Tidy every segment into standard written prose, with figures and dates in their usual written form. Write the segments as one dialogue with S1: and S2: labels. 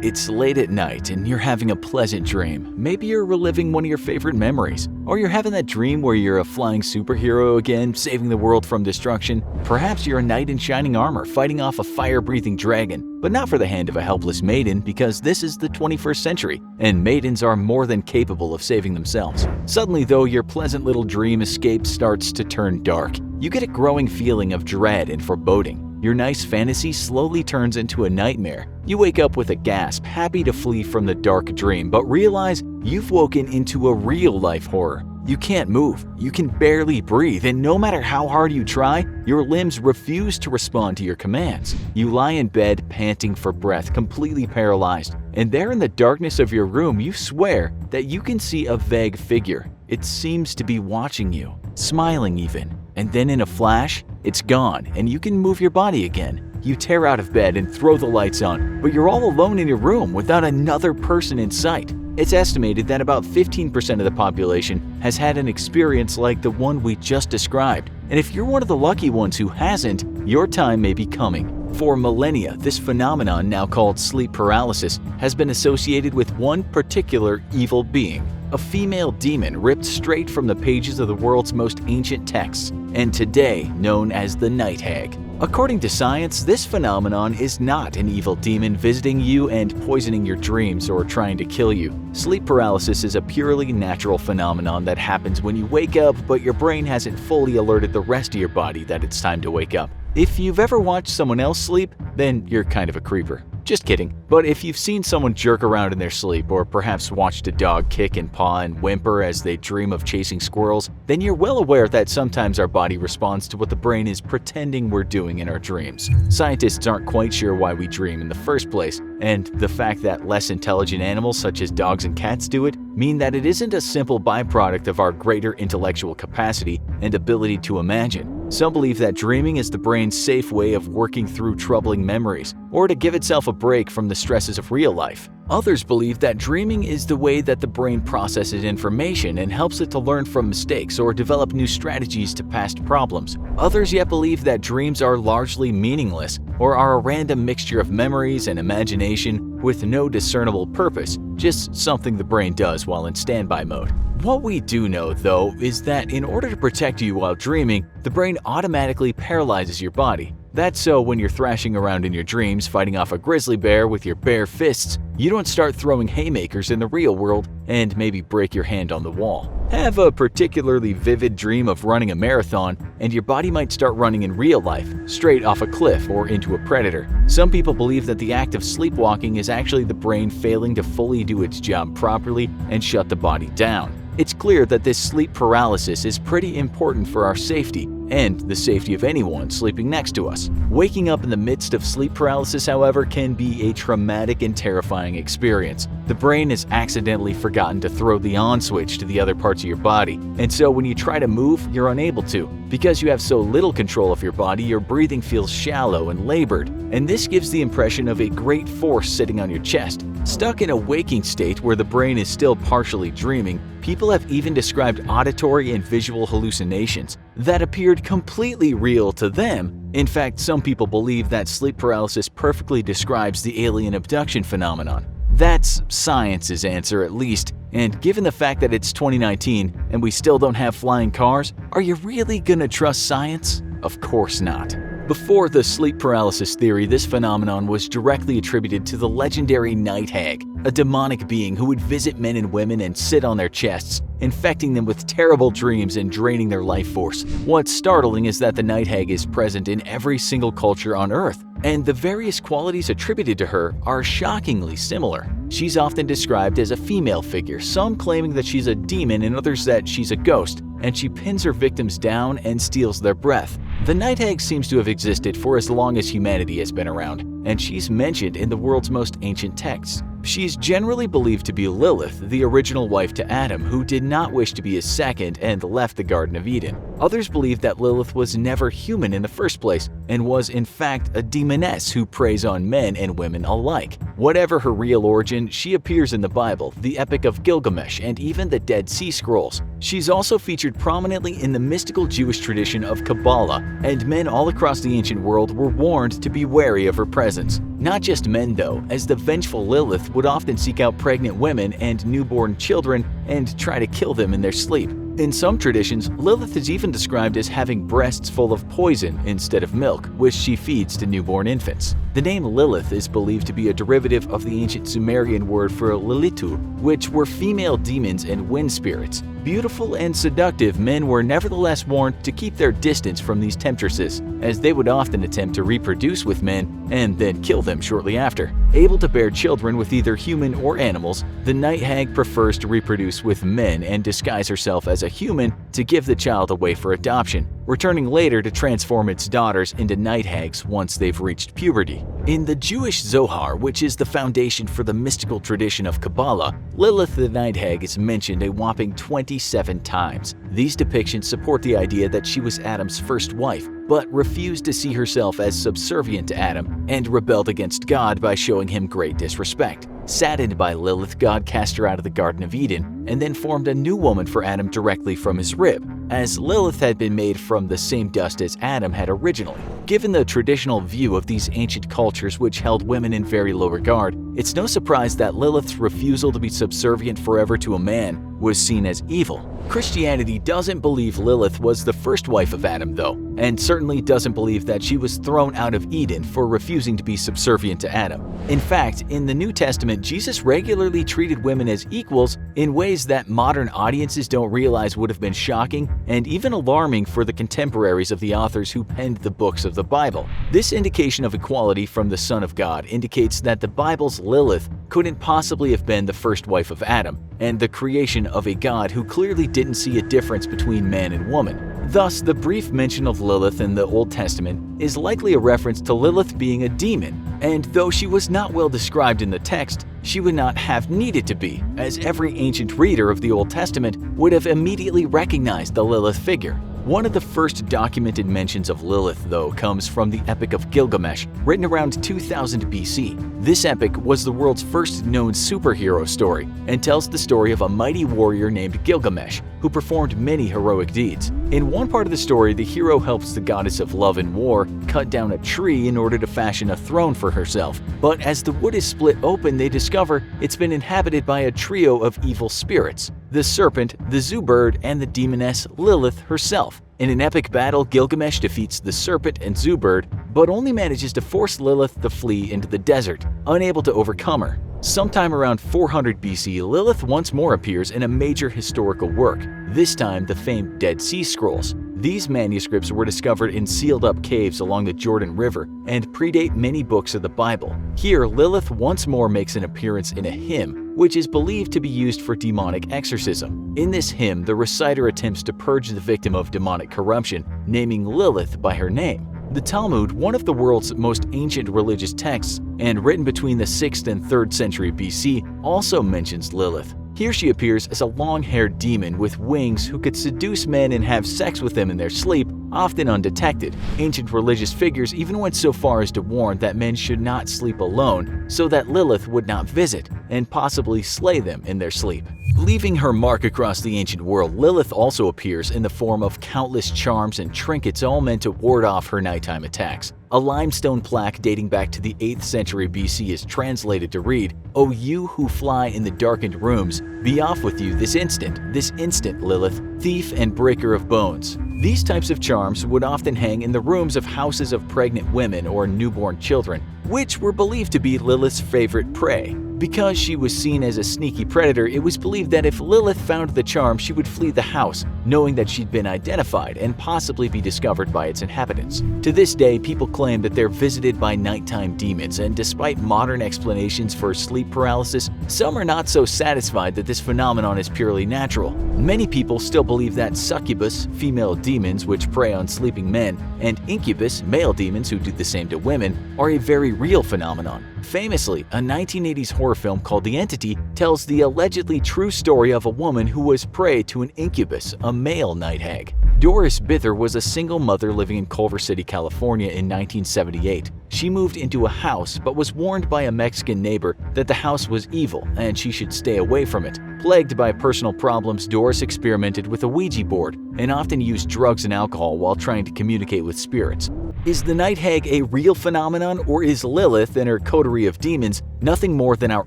S1: It's late at night and you're having a pleasant dream. Maybe you're reliving one of your favorite memories. Or you're having that dream where you're a flying superhero again, saving the world from destruction. Perhaps you're a knight in shining armor fighting off a fire-breathing dragon. But not for the hand of a helpless maiden, because this is the 21st century, and maidens are more than capable of saving themselves. Suddenly though, your pleasant little dream escape starts to turn dark. You get a growing feeling of dread and foreboding. Your nice fantasy slowly turns into a nightmare. You wake up with a gasp, happy to flee from the dark dream, but realize you've woken into a real-life horror. You can't move, you can barely breathe, and no matter how hard you try, your limbs refuse to respond to your commands. You lie in bed, panting for breath, completely paralyzed, and there in the darkness of your room, you swear that you can see a vague figure. It seems to be watching you, smiling even. And then in a flash, it's gone and you can move your body again. You tear out of bed and throw the lights on, but you're all alone in your room without another person in sight. It's estimated that about 15% of the population has had an experience like the one we just described. And if you're one of the lucky ones who hasn't, your time may be coming. For millennia, this phenomenon, now called sleep paralysis, has been associated with one particular evil being. A female demon ripped straight from the pages of the world's most ancient texts, and today known as the Night Hag. According to science, this phenomenon is not an evil demon visiting you and poisoning your dreams or trying to kill you. Sleep paralysis is a purely natural phenomenon that happens when you wake up, but your brain hasn't fully alerted the rest of your body that it's time to wake up. If you've ever watched someone else sleep, then you're kind of a creeper. Just kidding. But if you've seen someone jerk around in their sleep, or perhaps watched a dog kick and paw and whimper as they dream of chasing squirrels, then you're well aware that sometimes our body responds to what the brain is pretending we're doing in our dreams. Scientists aren't quite sure why we dream in the first place, and the fact that less intelligent animals such as dogs and cats do it mean that it isn't a simple byproduct of our greater intellectual capacity and ability to imagine. Some believe that dreaming is the brain's safe way of working through troubling memories, or to give itself a break from the stresses of real life. Others believe that dreaming is the way that the brain processes information and helps it to learn from mistakes or develop new strategies to past problems. Others yet believe that dreams are largely meaningless or are a random mixture of memories and imagination with no discernible purpose, just something the brain does while in standby mode. What we do know, though, is that in order to protect you while dreaming, the brain automatically paralyzes your body. That's so when you're thrashing around in your dreams fighting off a grizzly bear with your bare fists, you don't start throwing haymakers in the real world and maybe break your hand on the wall. Have a particularly vivid dream of running a marathon, and your body might start running in real life, straight off a cliff or into a predator. Some people believe that the act of sleepwalking is actually the brain failing to fully do its job properly and shut the body down. It's clear that this sleep paralysis is pretty important for our safety and the safety of anyone sleeping next to us. Waking up in the midst of sleep paralysis, however, can be a traumatic and terrifying experience. The brain has accidentally forgotten to throw the on switch to the other parts of your body, and so when you try to move, you're unable to. Because you have so little control of your body, your breathing feels shallow and labored, and this gives the impression of a great force sitting on your chest. Stuck in a waking state where the brain is still partially dreaming, people have even described auditory and visual hallucinations that appeared completely real to them. In fact, some people believe that sleep paralysis perfectly describes the alien abduction phenomenon. That's science's answer, at least, and given the fact that it's 2019 and we still don't have flying cars, are you really gonna trust science? Of course not. Before the sleep paralysis theory, this phenomenon was directly attributed to the legendary Night Hag, a demonic being who would visit men and women and sit on their chests, infecting them with terrible dreams and draining their life force. What's startling is that the Night Hag is present in every single culture on Earth, and the various qualities attributed to her are shockingly similar. She's often described as a female figure, some claiming that she's a demon and others that she's a ghost, and she pins her victims down and steals their breath. The Night Hag seems to have existed for as long as humanity has been around, and she's mentioned in the world's most ancient texts. She's generally believed to be Lilith, the original wife to Adam, who did not wish to be his second and left the Garden of Eden. Others believe that Lilith was never human in the first place and was in fact a demoness who preys on men and women alike. Whatever her real origin, she appears in the Bible, the Epic of Gilgamesh, and even the Dead Sea Scrolls. She's also featured prominently in the mystical Jewish tradition of Kabbalah, and men all across the ancient world were warned to be wary of her presence. Not just men though, as the vengeful Lilith would often seek out pregnant women and newborn children and try to kill them in their sleep. In some traditions, Lilith is even described as having breasts full of poison instead of milk, which she feeds to newborn infants. The name Lilith is believed to be a derivative of the ancient Sumerian word for Lilitu, which were female demons and wind spirits. Beautiful and seductive, men were nevertheless warned to keep their distance from these temptresses, as they would often attempt to reproduce with men and then kill them shortly after. Able to bear children with either human or animals, the Night Hag prefers to reproduce with men and disguise herself as a human to give the child away for adoption, returning later to transform its daughters into Night Hags once they've reached puberty. In the Jewish Zohar, which is the foundation for the mystical tradition of Kabbalah, Lilith the Night Hag is mentioned a whopping 27 times. These depictions support the idea that she was Adam's first wife, but refused to see herself as subservient to Adam and rebelled against God by showing him great disrespect. Saddened by Lilith, God cast her out of the Garden of Eden and then formed a new woman for Adam directly from his rib, as Lilith had been made from the same dust as Adam had originally. Given the traditional view of these ancient cultures which held women in very low regard, it's no surprise that Lilith's refusal to be subservient forever to a man was seen as evil. Christianity doesn't believe Lilith was the first wife of Adam though, and certainly doesn't believe that she was thrown out of Eden for refusing to be subservient to Adam. In fact, in the New Testament, Jesus regularly treated women as equals in ways that modern audiences don't realize would have been shocking and even alarming for the contemporaries of the authors who penned the books of the Bible. This indication of equality from the Son of God indicates that the Bible's Lilith couldn't possibly have been the first wife of Adam, and the creation of a God who clearly didn't see a difference between man and woman. Thus, the brief mention of Lilith in the Old Testament is likely a reference to Lilith being a demon, and though she was not well described in the text, she would not have needed to be, as every ancient reader of the Old Testament would have immediately recognized the Lilith figure. One of the first documented mentions of Lilith, though, comes from the Epic of Gilgamesh, written around 2000 BC. This epic was the world's first known superhero story and tells the story of a mighty warrior named Gilgamesh, who performed many heroic deeds. In one part of the story, the hero helps the goddess of love and war cut down a tree in order to fashion a throne for herself. But as the wood is split open, they discover it's been inhabited by a trio of evil spirits: the serpent, the zoo bird, and the demoness Lilith herself. In an epic battle, Gilgamesh defeats the serpent and zoo bird, but only manages to force Lilith to flee into the desert, unable to overcome her. Sometime around 400 BC, Lilith once more appears in a major historical work, this time the famed Dead Sea Scrolls. These manuscripts were discovered in sealed-up caves along the Jordan River and predate many books of the Bible. Here, Lilith once more makes an appearance in a hymn, which is believed to be used for demonic exorcism. In this hymn, the reciter attempts to purge the victim of demonic corruption, naming Lilith by her name. The Talmud, one of the world's most ancient religious texts and written between the 6th and 3rd century BC, also mentions Lilith. Here she appears as a long-haired demon with wings who could seduce men and have sex with them in their sleep, often undetected. Ancient religious figures even went so far as to warn that men should not sleep alone so that Lilith would not visit and possibly slay them in their sleep. Leaving her mark across the ancient world, Lilith also appears in the form of countless charms and trinkets, all meant to ward off her nighttime attacks. A limestone plaque dating back to the 8th century BC is translated to read, "O you who fly in the darkened rooms, be off with you this instant, Lilith, thief and breaker of bones." These types of charms would often hang in the rooms of houses of pregnant women or newborn children, which were believed to be Lilith's favorite prey. Because she was seen as a sneaky predator, it was believed that if Lilith found the charm, she would flee the house, knowing that she'd been identified and possibly be discovered by its inhabitants. To this day, people claim that they're visited by nighttime demons, and despite modern explanations for sleep paralysis, some are not so satisfied that this phenomenon is purely natural. Many people still believe that succubus, female demons which prey on sleeping men, and incubus, male demons who do the same to women, are a very real phenomenon. Famously, a 1980s horror film called The Entity tells the allegedly true story of a woman who was prey to an incubus, a male night hag. Doris Bither was a single mother living in Culver City, California in 1978. She moved into a house but was warned by a Mexican neighbor that the house was evil and she should stay away from it. Plagued by personal problems, Doris experimented with a Ouija board and often used drugs and alcohol while trying to communicate with spirits. Is the night hag a real phenomenon, or is Lilith and her coterie of demons nothing more than our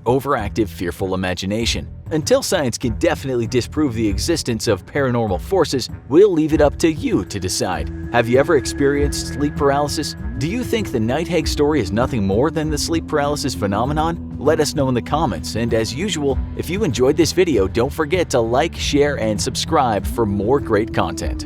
S1: overactive, fearful imagination? Until science can definitely disprove the existence of paranormal forces, we'll leave it up to you to decide. Have you ever experienced sleep paralysis? Do you think the night hag story is nothing more than the sleep paralysis phenomenon? Let us know in the comments, and as usual, if you enjoyed this video, don't forget to like, share, and subscribe for more great content.